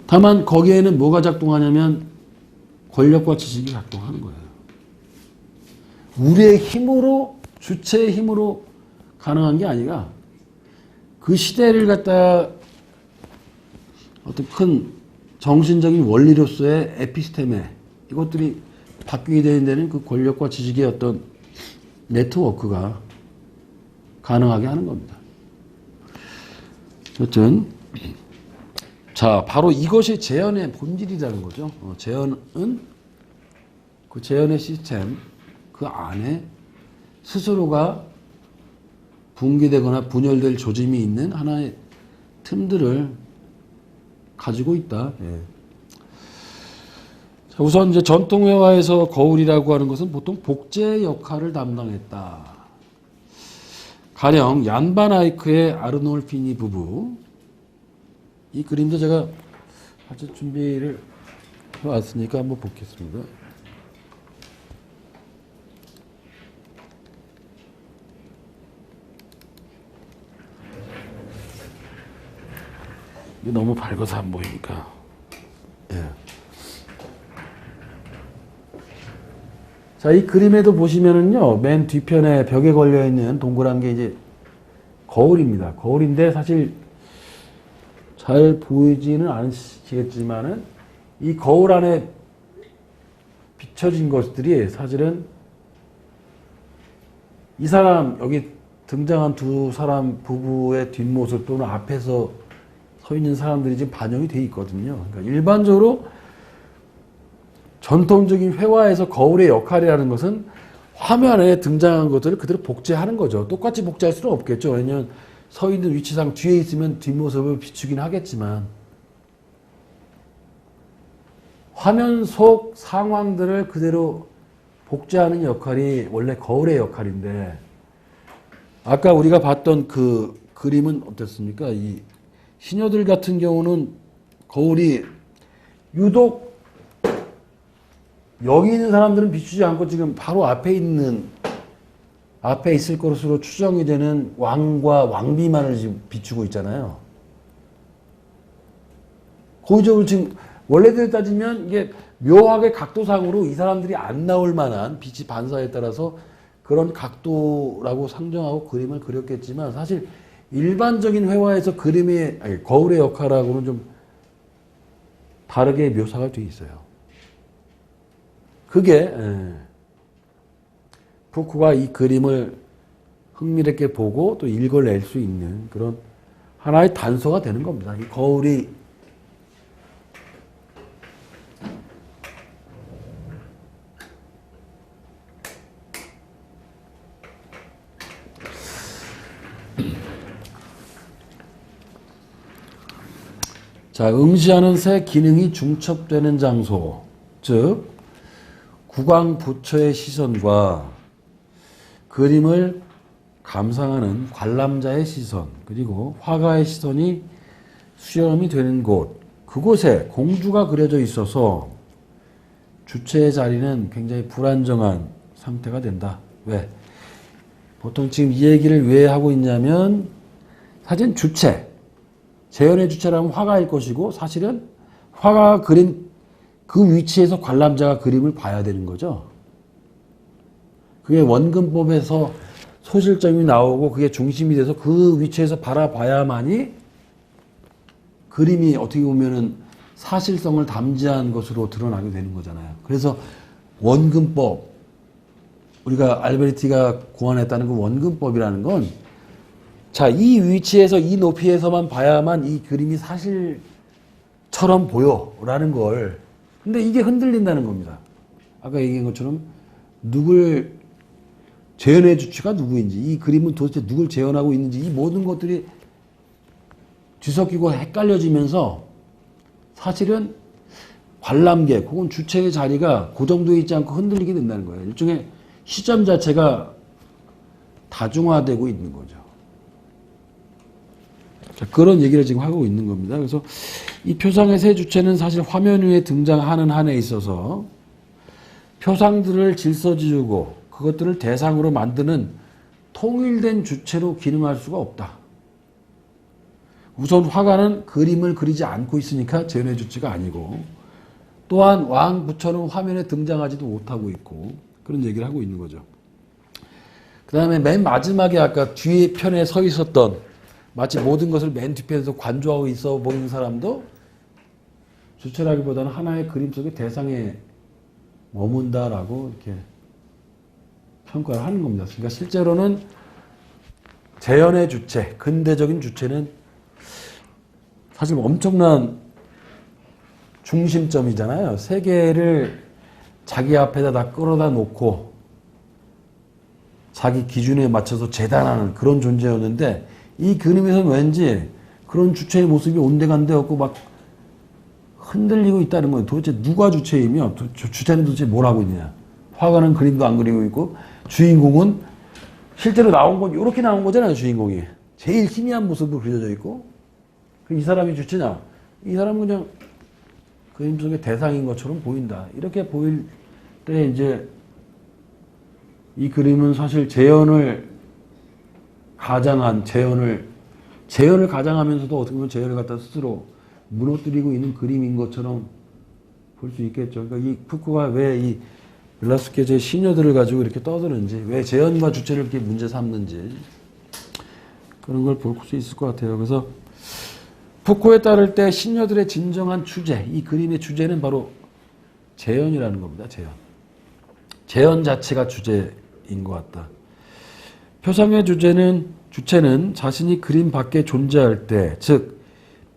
다만 거기에는 뭐가 작동하냐면 권력과 지식이 작동하는 거예요. 우리의 힘으로, 주체의 힘으로 가능한 게 아니라 그 시대를 갖다 어떤 큰 정신적인 원리로서의 에피스테메, 이것들이 바뀌게 되는 데는 그 권력과 지식의 어떤 네트워크가 가능하게 하는 겁니다. 여튼 자, 바로 이것이 재현의 본질이라는 거죠. 재현은 그 재현의 시스템 그 안에 스스로가 붕괴되거나 분열될 조짐이 있는 하나의 틈들을 가지고 있다. 예. 자, 우선 이제 전통 회화에서 거울이라고 하는 것은 보통 복제 역할을 담당했다. 가령 얀반 아이크의 아르놀피니 부부, 이 그림도 제가 아주 준비를 해왔으니까 한번 보겠습니다. 이게 너무 밝아서 안 보이니까. 예. 자, 이 그림에도 보시면은요, 맨 뒤편에 벽에 걸려있는 동그란 게 이제 거울입니다. 거울인데 사실 잘 보이지는 않으시겠지만은 이 거울 안에 비춰진 것들이 사실은 이 사람, 여기 등장한 두 사람 부부의 뒷모습 또는 앞에서 서 있는 사람들이 지금 반영이 돼 있거든요. 그러니까 일반적으로 전통적인 회화에서 거울의 역할이라는 것은 화면에 등장한 것들을 그대로 복제하는 거죠. 똑같이 복제할 수는 없겠죠. 왜냐하면 서 있는 위치상 뒤에 있으면 뒷모습을 비추긴 하겠지만 화면 속 상황들을 그대로 복제하는 역할이 원래 거울의 역할인데, 아까 우리가 봤던 그 그림은 어땠습니까? 이 시녀들 같은 경우는 거울이 유독 여기 있는 사람들은 비추지 않고 지금 바로 앞에 있을 것으로 추정이 되는 왕과 왕비만을 지금 비추고 있잖아요. 고의적으로 지금 원래대로 따지면 이게 묘하게 각도상으로 이 사람들이 안 나올 만한 빛이 반사에 따라서 그런 각도라고 상정하고 그림을 그렸겠지만, 사실 일반적인 회화에서 거울의 역할하고는 좀 다르게 묘사가 돼 있어요. 그게 푸코가 이 그림을 흥미롭게 보고 또 읽어낼 수 있는 그런 하나의 단서가 되는 겁니다. 이 거울이 자, 응시하는 새 기능이 중첩되는 장소, 즉 국왕 부처의 시선과 그림을 감상하는 관람자의 시선, 그리고 화가의 시선이 수렴이 되는 곳, 그곳에 공주가 그려져 있어서 주체의 자리는 굉장히 불안정한 상태가 된다. 왜? 보통 지금 이 얘기를 왜 하고 있냐면, 사실 재현의 주체라면 화가일 것이고, 사실은 화가가 그린 그 위치에서 관람자가 그림을 봐야 되는 거죠. 그게 원근법에서 소실점이 나오고 그게 중심이 돼서 그 위치에서 바라봐야만이 그림이 어떻게 보면은 사실성을 담지한 것으로 드러나게 되는 거잖아요. 그래서 원근법, 우리가 알베르티가 고안했다는 그 원근법이라는 건, 자, 이 위치에서 이 높이에서만 봐야만 이 그림이 사실처럼 보여라는 걸, 근데 이게 흔들린다는 겁니다. 아까 얘기한 것처럼 재현의 주체가 누구인지, 이 그림은 도대체 누굴 재현하고 있는지, 이 모든 것들이 뒤섞이고 헷갈려지면서 사실은 관람객 혹은 주체의 자리가 고정되어 있지 않고 흔들리게 된다는 거예요. 일종의 시점 자체가 다중화되고 있는 거죠. 자, 그런 얘기를 지금 하고 있는 겁니다. 그래서 이 표상의 새 주체는 사실 화면 위에 등장하는 한에 있어서 표상들을 질서 지우고 그것들을 대상으로 만드는 통일된 주체로 기능할 수가 없다. 우선 화가는 그림을 그리지 않고 있으니까 재현의 주체가 아니고, 또한 왕 부처는 화면에 등장하지도 못하고 있고, 그런 얘기를 하고 있는 거죠. 그 다음에 맨 마지막에 아까 뒤에 편에 서 있었던, 마치 모든 것을 맨 뒤편에서 관조하고 있어 보이는 사람도 주체라기보다는 하나의 그림 속의 대상에 머문다라고 이렇게 평가를 하는 겁니다. 그러니까 실제로는 재현의 주체, 근대적인 주체는 사실 엄청난 중심점이잖아요. 세계를 자기 앞에다 다 끌어다 놓고 자기 기준에 맞춰서 재단하는 그런 존재였는데, 이 그림에서는 왠지 그런 주체의 모습이 온데간데 없고 막 흔들리고 있다는 거예요. 도대체 누가 주체이며 주체는 도대체 뭘 하고 있느냐. 화가는 그림도 안 그리고 있고, 주인공은 실제로 나온 건 이렇게 나온 거잖아요. 주인공이 제일 희미한 모습으로 그려져 있고, 이 사람이 주체냐? 이 사람은 그냥 그림 속의 대상인 것처럼 보인다. 이렇게 보일 때 이제 이 그림은 사실 재현을 가장하면서도 어떻게 보면 재현을 갖다 스스로 무너뜨리고 있는 그림인 것처럼 볼 수 있겠죠. 그러니까 이 푸코가 왜 이 벨라스케즈의 시녀들을 가지고 이렇게 떠드는지, 왜 재현과 주체를 이렇게 문제 삼는지, 그런 걸 볼 수 있을 것 같아요. 그래서 푸코에 따를 때 시녀들의 진정한 주제, 이 그림의 주제는 바로 재현이라는 겁니다. 재현 자체가 주제인 것 같다. 표상의 주체는 자신이 그림 밖에 존재할 때, 즉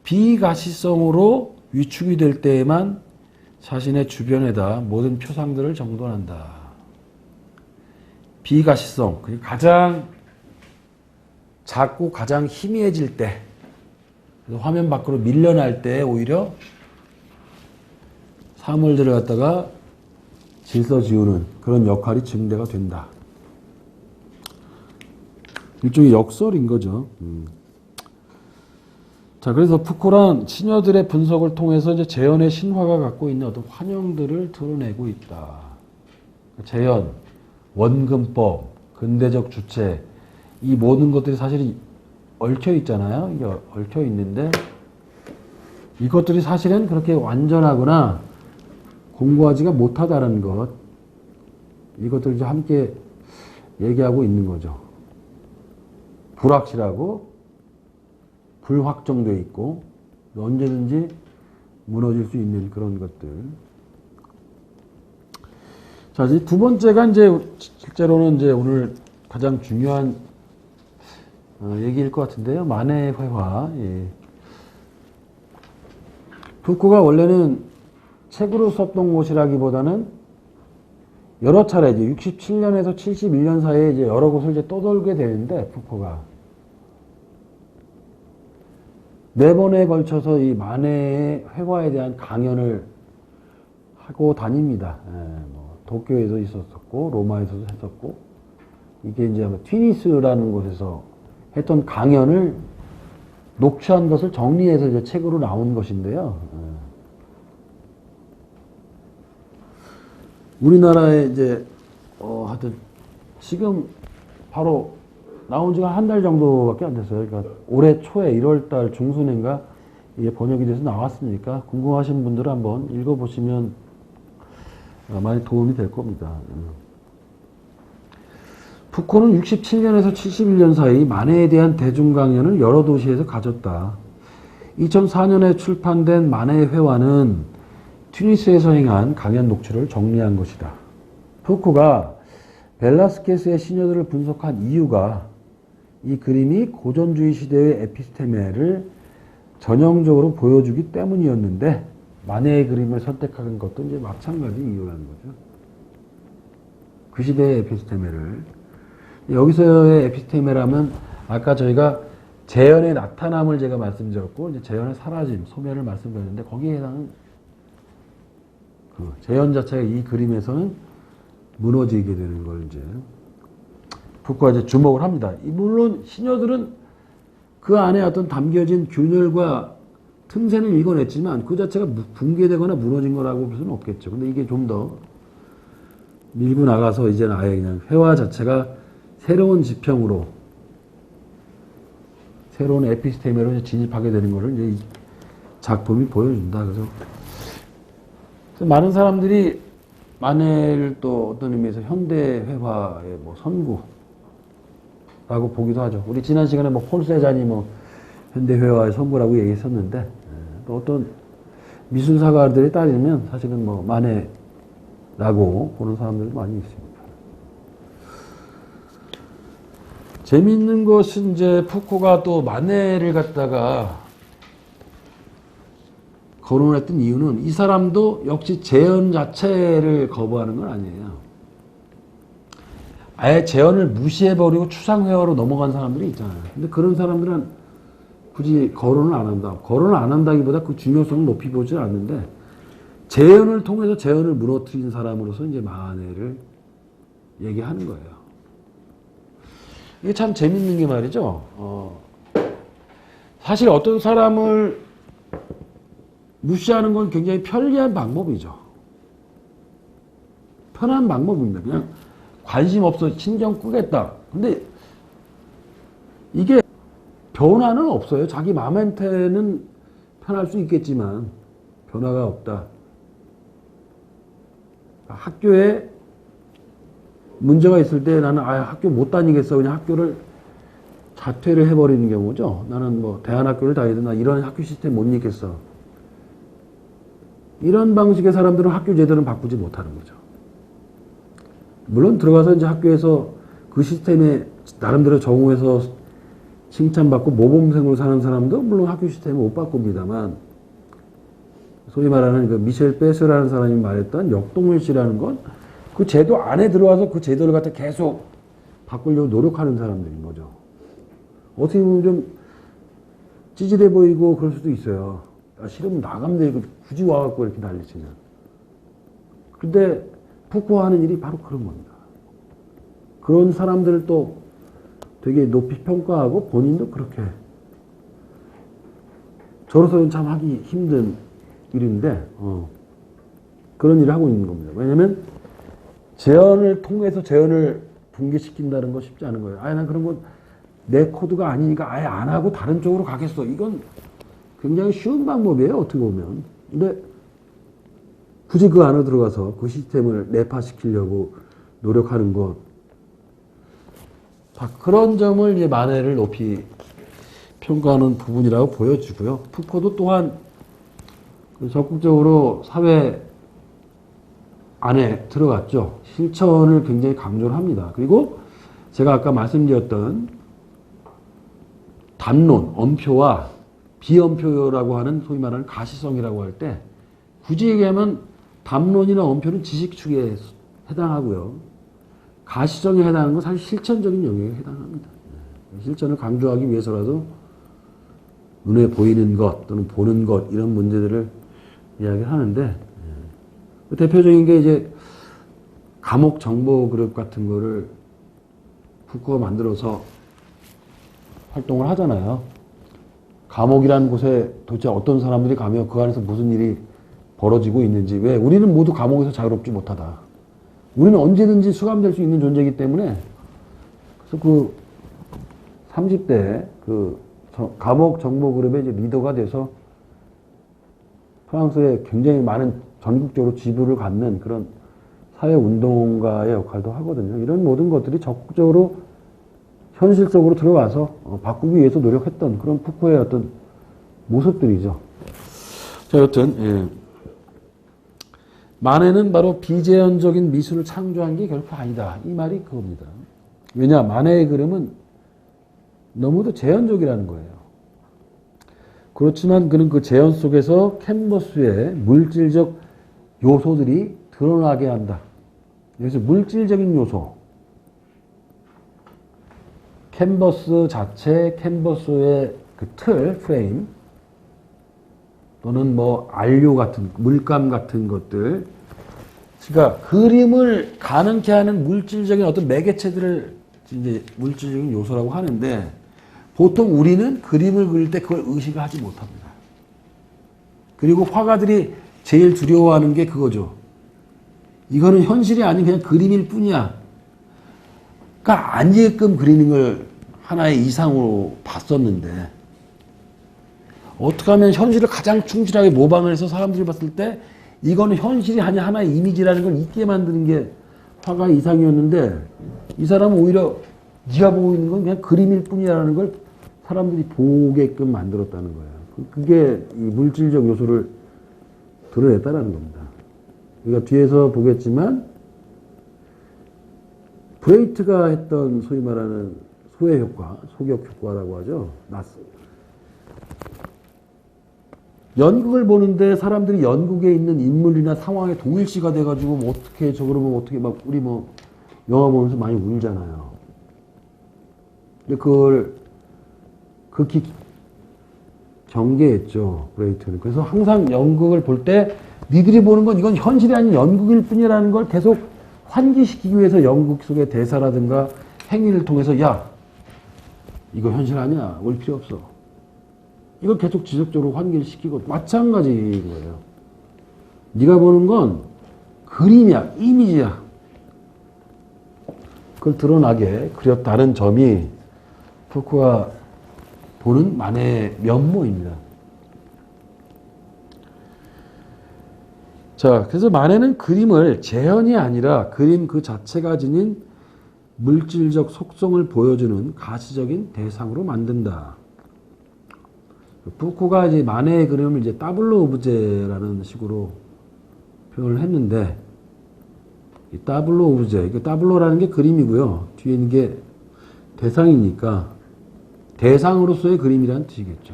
비가시성으로 위축이 될 때에만 자신의 주변에다 모든 표상들을 정돈한다. 비가시성, 가장 작고 가장 희미해질 때, 화면 밖으로 밀려날 때 오히려 사물들을 갖다가 질서 지우는 그런 역할이 증대가 된다. 일종의 역설인 거죠. 자, 그래서 푸코란 시녀들의 분석을 통해서 이제 재현의 신화가 갖고 있는 어떤 환영들을 드러내고 있다. 재현, 원근법, 근대적 주체, 이 모든 것들이 사실 얽혀 있잖아요. 이게 얽혀 있는데, 이것들이 사실은 그렇게 완전하거나 공고하지가 못하다는 것, 이것들을 이제 함께 얘기하고 있는 거죠. 불확실하고 불확정되어 있고 언제든지 무너질 수 있는 그런 것들. 자, 이제 두 번째가 이제 실제로는 이제 오늘 가장 중요한 얘기일 것 같은데요. 만해의 회화. 예. 푸코가 원래는 책으로 썼던 것이라기보다는 여러 차례 이제 67년에서 71년 사이에 이제 여러 곳을 이제 떠돌게 되는데, 푸코가 네 번에 걸쳐서 이 만해의 회화에 대한 강연을 하고 다닙니다. 예, 뭐 도쿄에서 있었었고, 로마에서도 했었고, 이게 이제 튀니스라는 곳에서 했던 강연을 녹취한 것을 정리해서 이제 책으로 나온 것인데요. 예. 우리나라에 이제 하여튼 지금 바로 나온 지가 한 달 정도밖에 안 됐어요. 그러니까 올해 초에 1월달 중순인가 이게 번역이 돼서 나왔으니까 궁금하신 분들은 한번 읽어보시면 많이 도움이 될 겁니다. 푸코는 67년에서 71년 사이 만해에 대한 대중 강연을 여러 도시에서 가졌다. 2004년에 출판된 만해의 회화는 튜니스에서 행한 강연 녹취를 정리한 것이다. 푸코가 벨라스케스의 시녀들을 분석한 이유가 이 그림이 고전주의 시대의 에피스테메를 전형적으로 보여주기 때문이었는데, 만해의 그림을 선택한 것도 이제 마찬가지 이유라는 거죠. 그 시대의 에피스테메를. 여기서의 에피스테메라면 아까 저희가 재현의 나타남을 제가 말씀드렸고, 이제 재현의 사라짐, 소멸을 말씀드렸는데, 거기에 해당하는 그 재현 자체가 이 그림에서는 무너지게 되는 걸 이제 푸코가 이제 주목을 합니다. 물론 시녀들은 그 안에 어떤 담겨진 균열과 틈새는 읽어냈지만 그 자체가 붕괴되거나 무너진 거라고 볼 수는 없겠죠. 근데 이게 좀 더 밀고 나가서 이제는 아예 그냥 회화 자체가 새로운 지평으로 새로운 에피스테미로 진입하게 되는 것을 이제 이 작품이 보여준다. 그래서 많은 사람들이 만해를 또 어떤 의미에서 현대 회화의 뭐 선구라고 보기도 하죠. 우리 지난 시간에 뭐 폴 세잔이 뭐 현대 회화의 선구라고 얘기했었는데, 또 어떤 미술사가들에 따르면 사실은 뭐 만해라고 보는 사람들도 많이 있습니다. 재미있는 것은 이제 푸코가 또 만해를 갖다가 거론을 했던 이유는 이 사람도 역시 재현 자체를 거부하는 건 아니에요. 아예 재현을 무시해버리고 추상회화로 넘어간 사람들이 있잖아요. 근데 그런 사람들은 굳이 거론을 안 한다. 거론을 안 한다기보다 그 중요성을 높이 보지 않는데, 재현을 통해서 재현을 무너뜨린 사람으로서 이제 만해를 얘기하는 거예요. 이게 참 재밌는 게 말이죠. 사실 어떤 사람을 무시하는 건 굉장히 편리한 방법이죠. 편한 방법입니다. 그냥 관심 없어 신경 끄겠다. 근데 이게 변화는 없어요. 자기 마음한테는 편할 수 있겠지만 변화가 없다. 학교에 문제가 있을 때 나는 학교 못 다니겠어. 그냥 학교를 자퇴를 해버리는 경우죠. 나는 뭐 대안학교를 다니든 나 이런 학교 시스템 못 읽겠어. 이런 방식의 사람들은 학교 제도는 바꾸지 못하는 거죠. 물론 들어가서 이제 학교에서 그 시스템에 나름대로 적응해서 칭찬받고 모범생으로 사는 사람도 물론 학교 시스템을 못 바꿉니다만, 소위 말하는 그 미셸 베스라는 사람이 말했던 역동일시라는 건 그 제도 안에 들어와서 그 제도를 갖다 계속 바꾸려고 노력하는 사람들인 거죠. 어떻게 보면 좀 찌질해 보이고 그럴 수도 있어요. 싫으면 나가면 돼. 굳이 와갖고 이렇게 난리치냐. 근데 푸코가 하는 일이 바로 그런 겁니다. 그런 사람들을 또 되게 높이 평가하고 본인도 그렇게. 저로서는 참 하기 힘든 일인데, 그런 일을 하고 있는 겁니다. 왜냐면 재현을 통해서 재현을 붕괴시킨다는 거 쉽지 않은 거예요. 난 그런 건 내 코드가 아니니까 아예 안 하고 다른 쪽으로 가겠어. 이건 굉장히 쉬운 방법이에요, 어떻게 보면. 근데 굳이 그 안으로 들어가서 그 시스템을 내파시키려고 노력하는 것. 자, 그런 점을 이제 만해를 높이 평가하는 부분이라고 보여지고요. 푸코도 또한 적극적으로 사회 안에 들어갔죠. 실천을 굉장히 강조를 합니다. 그리고 제가 아까 말씀드렸던 담론, 엄표와 비엄표라고 하는 소위 말하는 가시성이라고 할 때 굳이 얘기하면 담론이나 엄표는 지식축에 해당하고요. 가시성에 해당하는 건 사실 실천적인 영역에 해당합니다. 실천을 강조하기 위해서라도 눈에 보이는 것 또는 보는 것 이런 문제들을 이야기를 하는데, 대표적인 게 이제 감옥 정보 그룹 같은 거를 푸코가 만들어서 활동을 하잖아요. 감옥이라는 곳에 도대체 어떤 사람들이 가며 그 안에서 무슨 일이 벌어지고 있는지. 왜? 우리는 모두 감옥에서 자유롭지 못하다. 우리는 언제든지 수감될 수 있는 존재이기 때문에. 그래서 그 30대 그 감옥 정보 그룹의 이제 리더가 돼서 프랑스에 굉장히 많은 전국적으로 지부를 갖는 그런 사회운동가의 역할도 하거든요. 이런 모든 것들이 적극적으로 현실적으로 들어가서 바꾸기 위해서 노력했던 그런 푸코의 어떤 모습들이죠. 자, 여튼 만해는 바로 비재현적인 미술을 창조한 게 결코 아니다. 이 말이 그겁니다. 왜냐? 만해의 그림은 너무도 재현적이라는 거예요. 그렇지만 그는 그 재현 속에서 캔버스의 물질적 요소들이 드러나게 한다. 여기서 물질적인 요소, 캔버스 자체, 캔버스의 그 틀, 프레임, 또는 뭐 안료 같은, 물감 같은 것들. 그러니까 그림을 가능케 하는 물질적인 어떤 매개체들을 이제 물질적인 요소라고 하는데, 보통 우리는 그림을 그릴 때 그걸 의식을 하지 못합니다. 그리고 화가들이 제일 두려워하는 게 그거죠. 이거는 현실이 아닌 그냥 그림일 뿐이야. 그러니까 아니게끔 그리는 걸 하나의 이상으로 봤었는데 어떻게 하면 현실을 가장 충실하게 모방을 해서 사람들이 봤을 때 이거는 현실이 아니야 하나의 이미지라는 걸 잊게 만드는 게 화가의 이상이었는데 이 사람은 오히려 네가 보고 있는 건 그냥 그림일 뿐이라는 걸 사람들이 보게끔 만들었다는 거예요. 그게 이 물질적 요소를 드러냈다는 겁니다. 우리가 뒤에서 보겠지만 브레이트가 했던 소위 말하는 소외 효과, 소격 효과라고 하죠. 연극을 보는데 사람들이 연극에 있는 인물이나 상황에 동일시가 돼가지고 뭐 어떻게 저 그러면 어떻게 막 우리 뭐 영화 보면서 많이 울잖아요. 근데 그걸 극히 경계했죠, 브레이트는. 그래서 항상 연극을 볼 때 니들이 보는 건 이건 현실이 아닌 연극일 뿐이라는 걸 계속 환기시키기 위해서 연극 속의 대사라든가 행위를 통해서 야 이거 현실 아니야, 올 필요 없어. 이걸 계속 지속적으로 환기를 시키고 마찬가지인 거예요. 네가 보는 건 그림이야, 이미지야. 그걸 드러나게 그렸다는 점이 푸코가 보는 만해의 면모입니다. 자, 그래서 만해는 그림을 재현이 아니라 그림 그 자체가 지닌 물질적 속성을 보여주는 가시적인 대상으로 만든다. 푸코가 이제 만해의 그림을 이제 따블로 오브제라는 식으로 표현을 했는데, 이 따블로 오브제, 그 따블로라는 게 그림이고요. 뒤에 있는 게 대상이니까 대상으로서의 그림이라는 뜻이겠죠.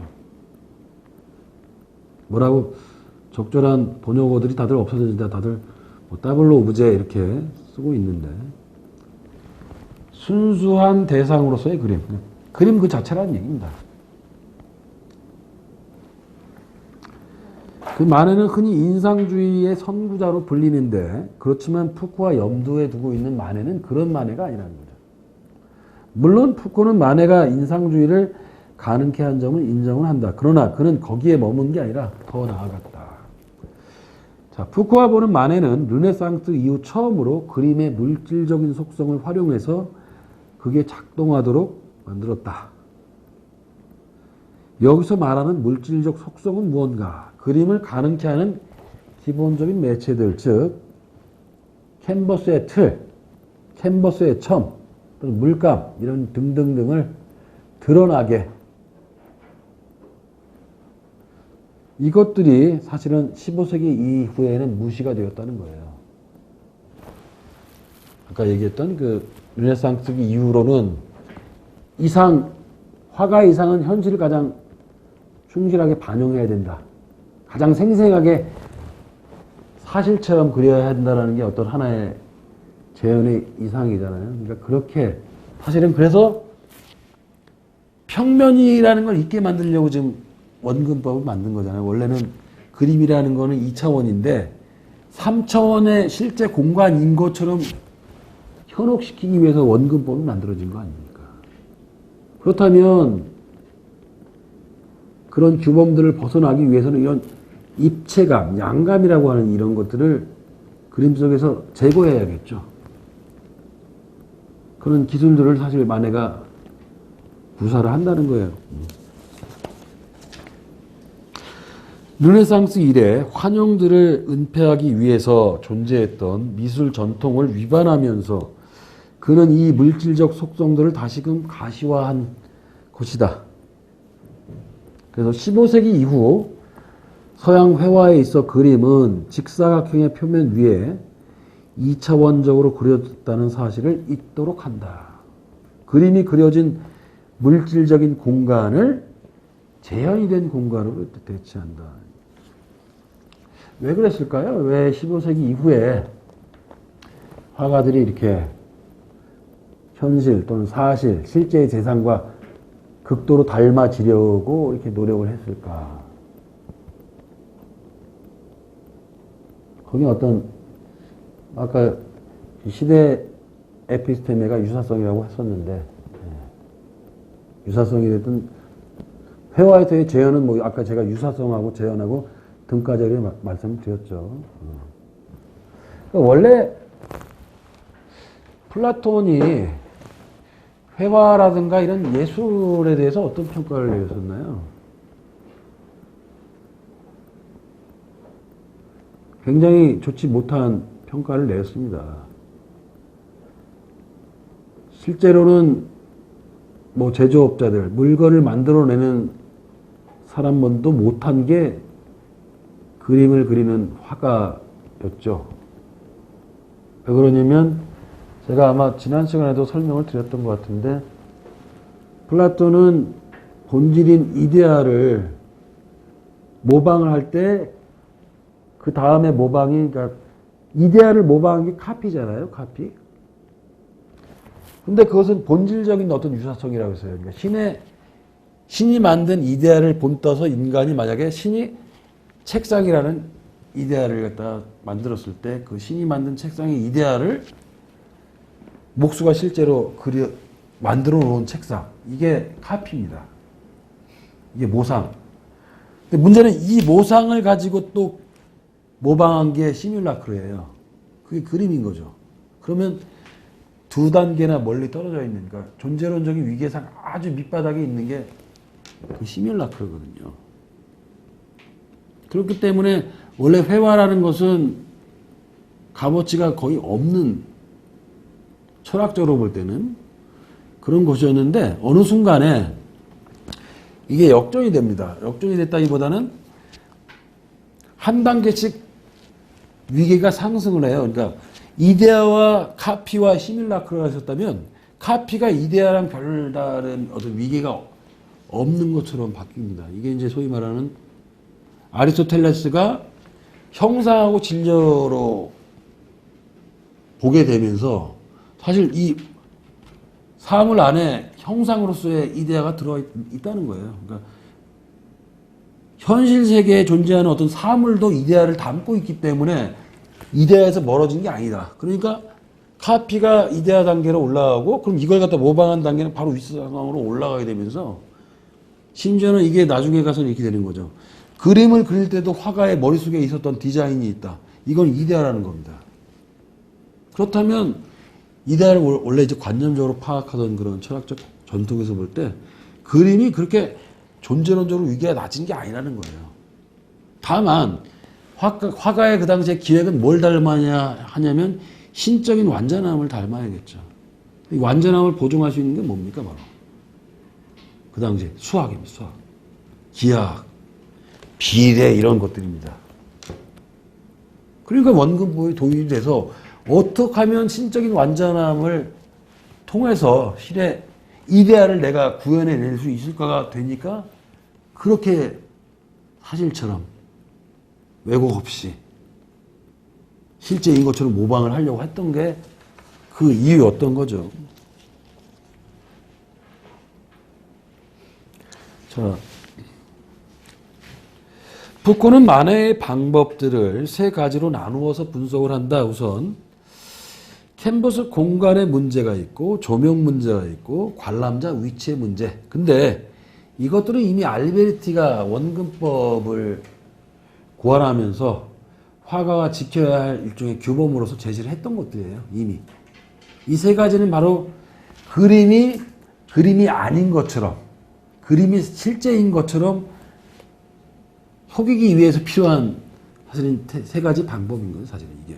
뭐라고 적절한 번역어들이 다들 없어진다. 다들 뭐 따블로 오브제 이렇게 쓰고 있는데 순수한 대상으로서의 그림. 그림 그 자체라는 얘기입니다. 그 만해는 흔히 인상주의의 선구자로 불리는데 그렇지만 푸코가 염두에 두고 있는 만해는 그런 만해가 아니라는 거죠. 물론 푸코는 만해가 인상주의를 가능케 한 점은 인정을 한다. 그러나 그는 거기에 머문 게 아니라 더 나아갔다. 자, 푸코가 보는 만해는 르네상스 이후 처음으로 그림의 물질적인 속성을 활용해서 그게 작동하도록 만들었다. 여기서 말하는 물질적 속성은 무언가? 그림을 가능케 하는 기본적인 매체들, 즉 캔버스의 틀, 캔버스의 점, 또는 물감 이런 등등등을 드러나게 이것들이 사실은 15세기 이후에는 무시가 되었다는 거예요. 아까 얘기했던 그 르네상스기 이후로는 화가의 이상은 현실을 가장 충실하게 반영해야 된다. 가장 생생하게 사실처럼 그려야 한다는 게 어떤 하나의 재현의 이상이잖아요. 그러니까 그렇게 사실은 그래서 평면이라는 걸 있게 만들려고 지금 원근법을 만든 거잖아요. 원래는 그림이라는 거는 2차원인데 3차원의 실제 공간인 것처럼 현혹시키기 위해서 원근법이 만들어진 거 아닙니까? 그렇다면 그런 규범들을 벗어나기 위해서는 이런 입체감, 양감이라고 하는 이런 것들을 그림 속에서 제거해야겠죠. 그런 기술들을 사실 만해가 구사를 한다는 거예요. 르네상스 이래 환영들을 은폐하기 위해서 존재했던 미술 전통을 위반하면서 그는 이 물질적 속성들을 다시금 가시화한 것이다. 그래서 15세기 이후 서양 회화에 있어 그림은 직사각형의 표면 위에 2차원적으로 그려졌다는 사실을 잊도록 한다. 그림이 그려진 물질적인 공간을 재현이 된 공간으로 대체한다. 왜 그랬을까요? 왜 15세기 이후에 화가들이 이렇게 현실 또는 사실, 실제의 대상과 극도로 닮아지려고 이렇게 노력을 했을까? 거기 어떤 아까 시대 에피스테메가 유사성이라고 했었는데 유사성이 됐든 회화에서의 재현은 뭐 아까 제가 유사성하고 재현하고 등가적으로 말씀드렸죠. 그러니까 원래 플라톤이 회화라든가 이런 예술에 대해서 어떤 평가를 내렸었나요? 굉장히 좋지 못한 평가를 내렸습니다. 실제로는 뭐 제조업자들, 물건을 만들어내는 사람만도 못한 게 그림을 그리는 화가였죠. 왜 그러냐면 제가 아마 지난 시간에도 설명을 드렸던 것 같은데 플라톤은 본질인 이데아를 모방을 할 때 그 다음에 모방이 그러니까 이데아를 모방한 게 카피잖아요. 카피. 근데 그것은 본질적인 어떤 유사성이라고 했어요. 그러니까 신이 만든 이데아를 본떠서 인간이 만약에 신이 책상이라는 이데아를 갖다 만들었을 때 그 신이 만든 책상의 이데아를 목수가 실제로 만들어 놓은 책상. 이게 카피입니다. 이게 모상. 근데 문제는 이 모상을 가지고 또 모방한 게 시뮬라크예요. 그게 그림인 거죠. 그러면 두 단계나 멀리 떨어져 있는, 그러니까 존재론적인 위계상 아주 밑바닥에 있는 게 그 시뮬라크거든요. 그렇기 때문에 원래 회화라는 것은 값어치가 거의 없는, 철학적으로 볼 때는 그런 것이었는데 어느 순간에 이게 역전이 됩니다. 역전이 됐다기보다는 한 단계씩 위계가 상승을 해요. 그러니까 이데아와 카피와 시뮬라크를 하셨다면 카피가 이데아랑 별다른 어떤 위계가 없는 것처럼 바뀝니다. 이게 이제 소위 말하는 아리스토텔레스가 형상하고 진료로 보게 되면서 사실 이 사물 안에 형상으로서의 이데아가 들어있다는 거예요. 그러니까 현실 세계에 존재하는 어떤 사물도 이데아를 담고 있기 때문에 이데아에서 멀어진 게 아니다. 그러니까 카피가 이데아 단계로 올라가고 그럼 이걸 갖다 모방한 단계는 바로 윗상황으로 올라가게 되면서 심지어는 이게 나중에 가서 이렇게 되는 거죠. 그림을 그릴 때도 화가의 머릿속에 있었던 디자인이 있다. 이건 이데아라는 겁니다. 그렇다면 이데아를 원래 이제 관념적으로 파악하던 그런 철학적 전통에서 볼 때 그림이 그렇게 존재론적으로 위계가 낮은 게 아니라는 거예요. 다만 화가의 그 당시에 기획은 뭘 닮아야 하냐면 신적인 완전함을 닮아야겠죠. 이 완전함을 보증할 수 있는 게 뭡니까? 바로 그 당시에 수학입니다. 수학. 기하학, 비례 이런 것들입니다. 그러니까 원근법이 도입이 돼서 어떻게 하면 신적인 완전함을 통해서 신의 이데아를 내가 구현해낼 수 있을까가 되니까 그렇게 사실처럼 왜곡 없이 실제인 것처럼 모방을 하려고 했던 게 그 이유였던 거죠. 자, 푸코는 만화의 방법들을 세 가지로 나누어서 분석을 한다. 우선 캔버스 공간의 문제가 있고 조명 문제가 있고 관람자 위치의 문제. 근데 이것들은 이미 알베르티가 원근법을 고안하면서 화가가 지켜야 할 일종의 규범으로서 제시를 했던 것들이에요. 이미. 이 세 가지는 바로 그림이 아닌 것처럼, 그림이 실제인 것처럼 속이기 위해서 필요한 사실은 세 가지 방법인 거예요. 사실은 이게.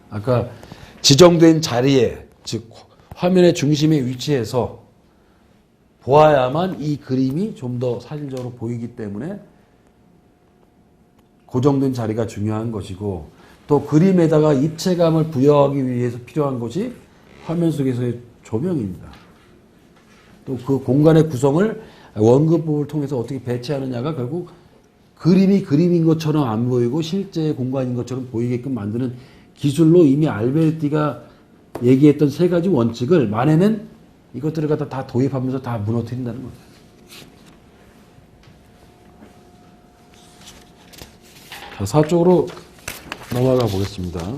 아까 지정된 자리에, 즉 화면의 중심에 위치해서 보아야만 이 그림이 좀 더 사실적으로 보이기 때문에 고정된 자리가 중요한 것이고, 또 그림에다가 입체감을 부여하기 위해서 필요한 것이 화면 속에서의 조명입니다. 또 그 공간의 구성을 원근법을 통해서 어떻게 배치하느냐가 결국 그림이 그림인 것처럼 안 보이고 실제 공간인 것처럼 보이게끔 만드는 기술로 이미 알베르티가 얘기했던 세 가지 원칙을 만에는 이것들을 갖다 다 도입하면서 다 무너뜨린다는 거예요. 자, 사쪽으로 넘어가 보겠습니다.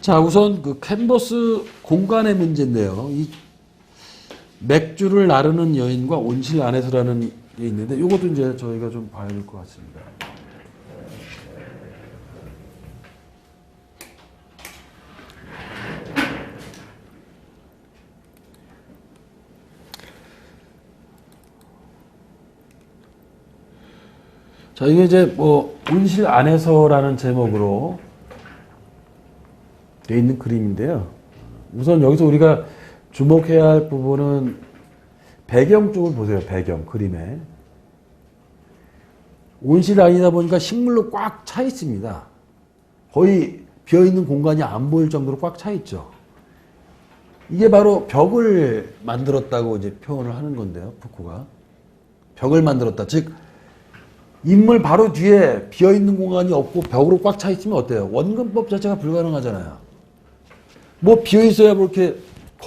자, 우선 그 캔버스 공간의 문제인데요. 이 맥주를 나르는 여인과 온실 안에서라는 게 있는데 이것도 이제 저희가 좀 봐야 될 것 같습니다. 자, 이게 이제 뭐 온실 안에서라는 제목으로 되어 있는 그림인데요. 우선 여기서 우리가 주목해야 할 부분은 배경 쪽을 보세요. 배경 그림에 온실 안이다 보니까 식물로 꽉 차 있습니다. 거의 비어 있는 공간이 안 보일 정도로 꽉 차 있죠. 이게 바로 벽을 만들었다고 이제 표현을 하는 건데요. 푸코가 벽을 만들었다. 즉 인물 바로 뒤에 비어 있는 공간이 없고 벽으로 꽉 차 있으면 어때요? 원근법 자체가 불가능하잖아요. 뭐 비어 있어야 뭐 이렇게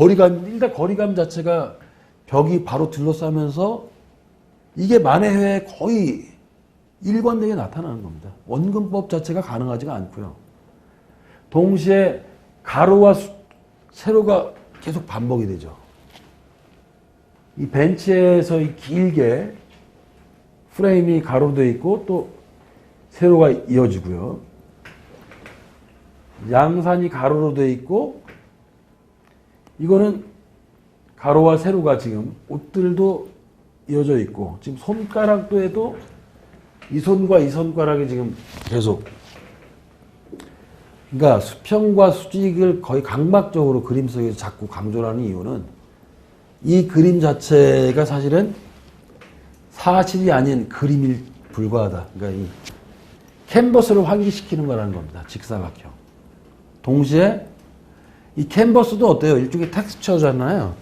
일단 거리감 자체가 벽이 바로 둘러싸면서 이게 만의 회에 거의 일관되게 나타나는 겁니다. 원근법 자체가 가능하지가 않고요. 동시에 가로와 세로가 계속 반복이 되죠. 이 벤치에서 길게 프레임이 가로로 되어 있고 또 세로가 이어지고요. 양산이 가로로 되어 있고 이거는 가로와 세로가 지금 옷들도 이어져 있고 지금 손가락도 해도 이 손과 이 손가락이 지금 계속 그러니까 수평과 수직을 거의 강박적으로 그림 속에서 자꾸 강조하는 이유는 이 그림 자체가 사실은 사실이 아닌 그림일 불과하다. 그러니까 이 캔버스를 환기시키는 거라는 겁니다. 직사각형. 동시에 이 캔버스도 어때요? 일종의 텍스처잖아요.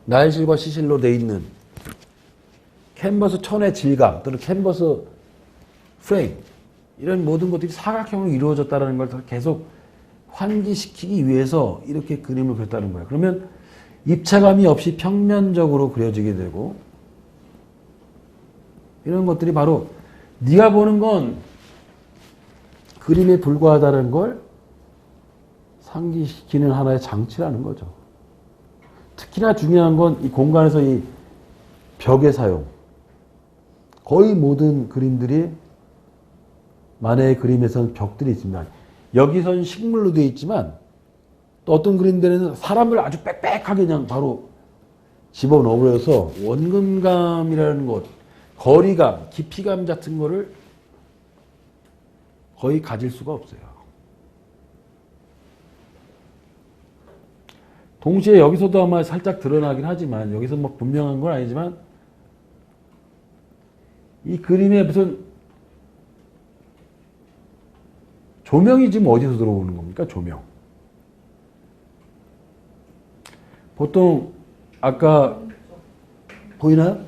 날실과 시실로 돼 있는 캔버스 천의 질감 또는 캔버스 프레임 이런 모든 것들이 사각형으로 이루어졌다는 걸 계속 환기시키기 위해서 이렇게 그림을 그렸다는 거예요. 그러면 입체감이 없이 평면적으로 그려지게 되고 이런 것들이 바로 네가 보는 건 그림에 불과하다는 걸 상기시키는 하나의 장치라는 거죠. 특히나 중요한 건 이 공간에서 이 벽의 사용. 거의 모든 그림들이 만해의 그림에서는 벽들이 있습니다. 여기서는 식물로 되어 있지만 또 어떤 그림들에는 사람을 아주 빽빽하게 그냥 바로 집어넣어버려서 원근감이라는 것, 거리감, 깊이감 같은 거를 거의 가질 수가 없어요. 동시에 여기서도 아마 살짝 드러나긴 하지만 여기서 뭐 분명한 건 아니지만 이 그림에 무슨 조명이 지금 어디서 들어오는 겁니까? 조명. 보통 아까 보이나요?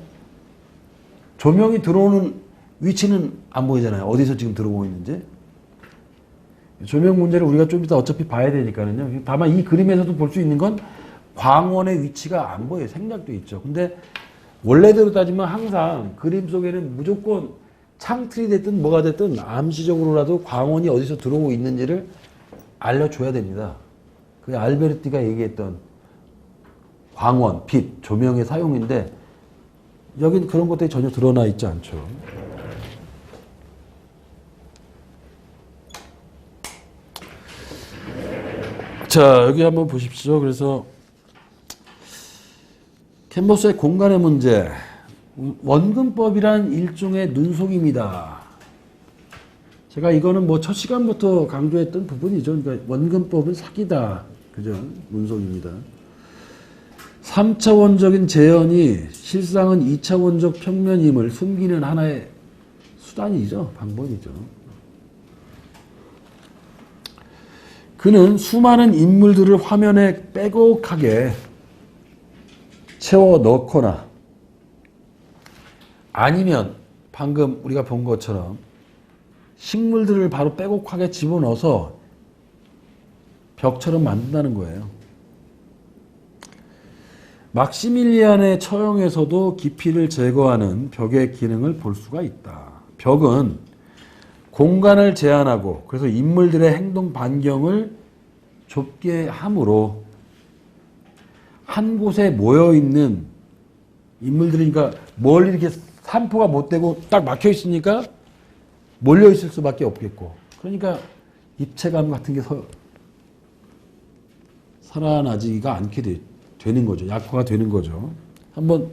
조명이 들어오는 위치는 안 보이잖아요. 어디서 지금 들어오고 있는지. 조명 문제를 우리가 좀 이따 어차피 봐야 되니까는요. 다만 이 그림에서도 볼 수 있는 건 광원의 위치가 안 보여요. 생략돼 있죠. 근데 원래대로 따지면 항상 그림 속에는 무조건 창틀이 됐든 뭐가 됐든 암시적으로라도 광원이 어디서 들어오고 있는지를 알려줘야 됩니다. 그게 알베르티가 얘기했던 광원, 빛, 조명의 사용인데 여긴 그런 것들이 전혀 드러나 있지 않죠. 자, 여기 한번 보십시오. 그래서 캔버스의 공간의 문제. 원근법이란 일종의 눈속임이다. 제가 이거는 뭐 첫 시간부터 강조했던 부분이죠. 그러니까 원근법은 사기다. 그죠? 눈속임이다. 3차원적인 재현이 실상은 2차원적 평면임을 숨기는 하나의 수단이죠. 방법이죠. 그는 수많은 인물들을 화면에 빼곡하게 채워 넣거나 아니면 방금 우리가 본 것처럼 식물들을 바로 빼곡하게 집어넣어서 벽처럼 만든다는 거예요. 막시밀리안의 처형에서도 깊이를 제거하는 벽의 기능을 볼 수가 있다. 벽은 공간을 제한하고 그래서 인물들의 행동 반경을 좁게 함으로 한 곳에 모여있는 인물들이 그러니까 멀리 이렇게 산포가 못 되고 딱 막혀 있으니까 몰려 있을 수밖에 없겠고 그러니까 입체감 같은 게 살아나지가 않게 되는 거죠. 약화가 되는 거죠. 한번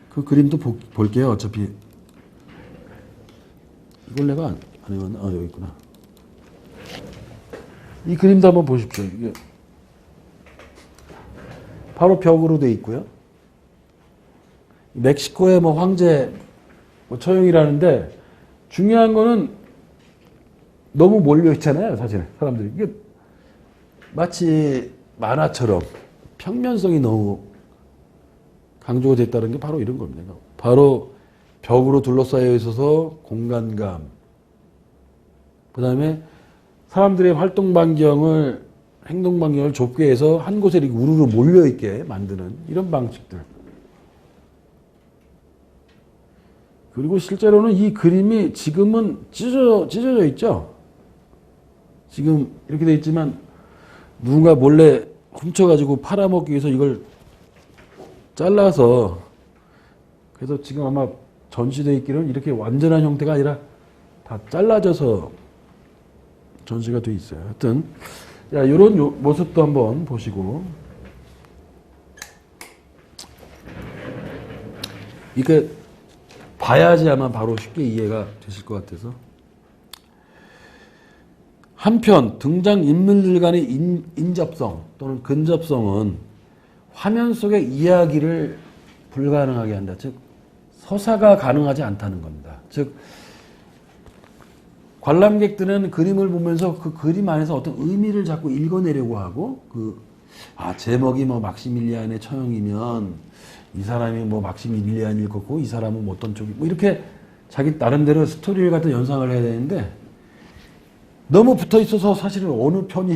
그 그림도 볼게요. 어차피 이걸 내가 안 해봤나? 여기 있구나. 이 그림도 한번 보십시오. 이게 바로 벽으로 돼 있고요. 멕시코의 뭐 황제 뭐 처형이라는데 중요한 거는 너무 몰려 있잖아요, 사실 사람들이. 이게 마치 만화처럼 평면성이 너무 강조가 됐다는 게 바로 이런 겁니다. 바로 벽으로 둘러싸여 있어서 공간감, 그 다음에 사람들의 활동 반경을, 행동 반경을 좁게 해서 한 곳에 이렇게 우르르 몰려있게 만드는 이런 방식들. 그리고 실제로는 이 그림이 지금은 찢어져 있죠. 지금 이렇게 돼 있지만 누군가 몰래 훔쳐가지고 팔아먹기 위해서 이걸 잘라서, 그래서 지금 아마 전시되어 있기는 이렇게 완전한 형태가 아니라 다 잘라져서 전시가 돼 있어요. 하여튼 이런 모습도 한번 보시고, 이게 봐야지 아마 바로 쉽게 이해가 되실 것 같아서. 한편 등장 인물들 간의 인접성 또는 근접성은 화면 속의 이야기를 불가능하게 한다. 즉 서사가 가능하지 않다는 겁니다. 즉 관람객들은 그림을 보면서 그 그림 안에서 어떤 의미를 자꾸 읽어내려고 하고, 제목이 뭐 막시밀리안의 처형이면 이 사람이 뭐 막시밀리안일 거고 이 사람은 뭐 어떤 쪽이, 뭐 이렇게 자기 나름대로 스토리를 갖다 연상을 해야 되는데, 너무 붙어 있어서 사실은 어느 편이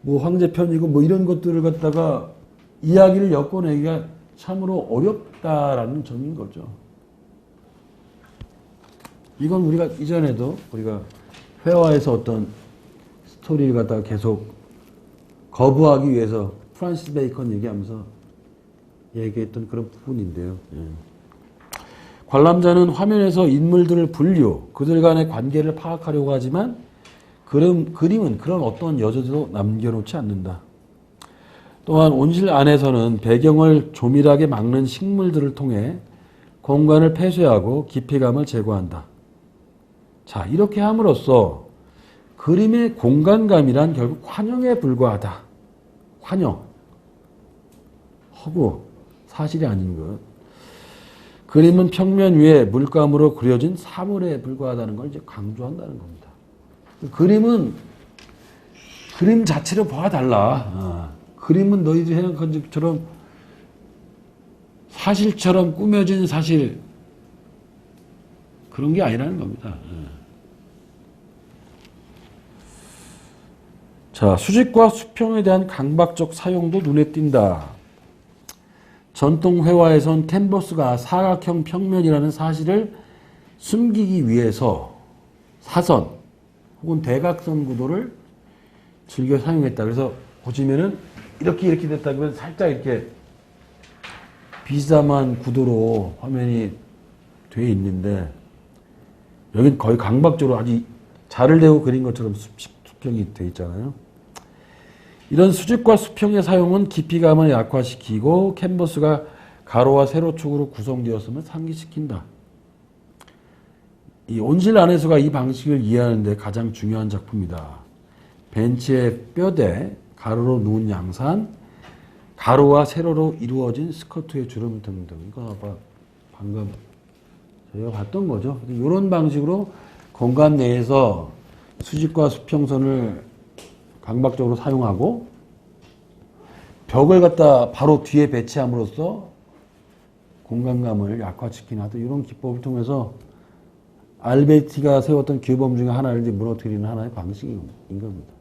뭐 황제 편이고 뭐 이런 것들을 갖다가 이야기를 엮어내기가 참으로 어렵다라는 점인 거죠. 이건 우리가 이전에도 우리가 회화에서 어떤 스토리를 갖다가 계속 거부하기 위해서 프란시스 베이컨 얘기하면서 얘기했던 그런 부분인데요. 관람자는 화면에서 인물들을 분류, 그들 간의 관계를 파악하려고 하지만 그림은 그런 어떤 여지도 남겨놓지 않는다. 또한 온실 안에서는 배경을 조밀하게 막는 식물들을 통해 공간을 폐쇄하고 깊이감을 제거한다. 자, 이렇게 함으로써 그림의 공간감이란 결국 환영에 불과하다. 환영. 허구. 사실이 아닌 것. 그림은 평면 위에 물감으로 그려진 사물에 불과하다는 걸 이제 강조한다는 겁니다. 그림은 그림 자체로 봐달라. 그림은 너희들이 생각한 것처럼 사실처럼 꾸며진 사실, 그런 게 아니라는 겁니다. 자, 수직과 수평에 대한 강박적 사용도 눈에 띈다. 전통 회화에선 캔버스가 사각형 평면이라는 사실을 숨기기 위해서 사선 혹은 대각선 구도를 즐겨 사용했다. 그래서 보시면은 이렇게 됐다 그러면 살짝 이렇게 비스듬한 구도로 화면이 되어 있는데, 여긴 거의 강박적으로 아주 자를 대고 그린 것처럼 수평이 되어 있잖아요. 이런 수직과 수평의 사용은 깊이감을 약화시키고 캔버스가 가로와 세로축으로 구성되었음을 상기시킨다. 이 온실 안에서가 이 방식을 이해하는 데 가장 중요한 작품이다. 벤치의 뼈대, 가로로 누운 양산, 가로와 세로로 이루어진 스커트의 주름 등등. 이거 아까 방금 저희가 봤던 거죠. 이런 방식으로 공간 내에서 수직과 수평선을 강박적으로 사용하고 벽을 갖다 바로 뒤에 배치함으로써 공간감을 약화시키는 하여튼 이런 기법을 통해서 알베티가 세웠던 규범 중에 하나를 무너뜨리는 하나의 방식인 겁니다.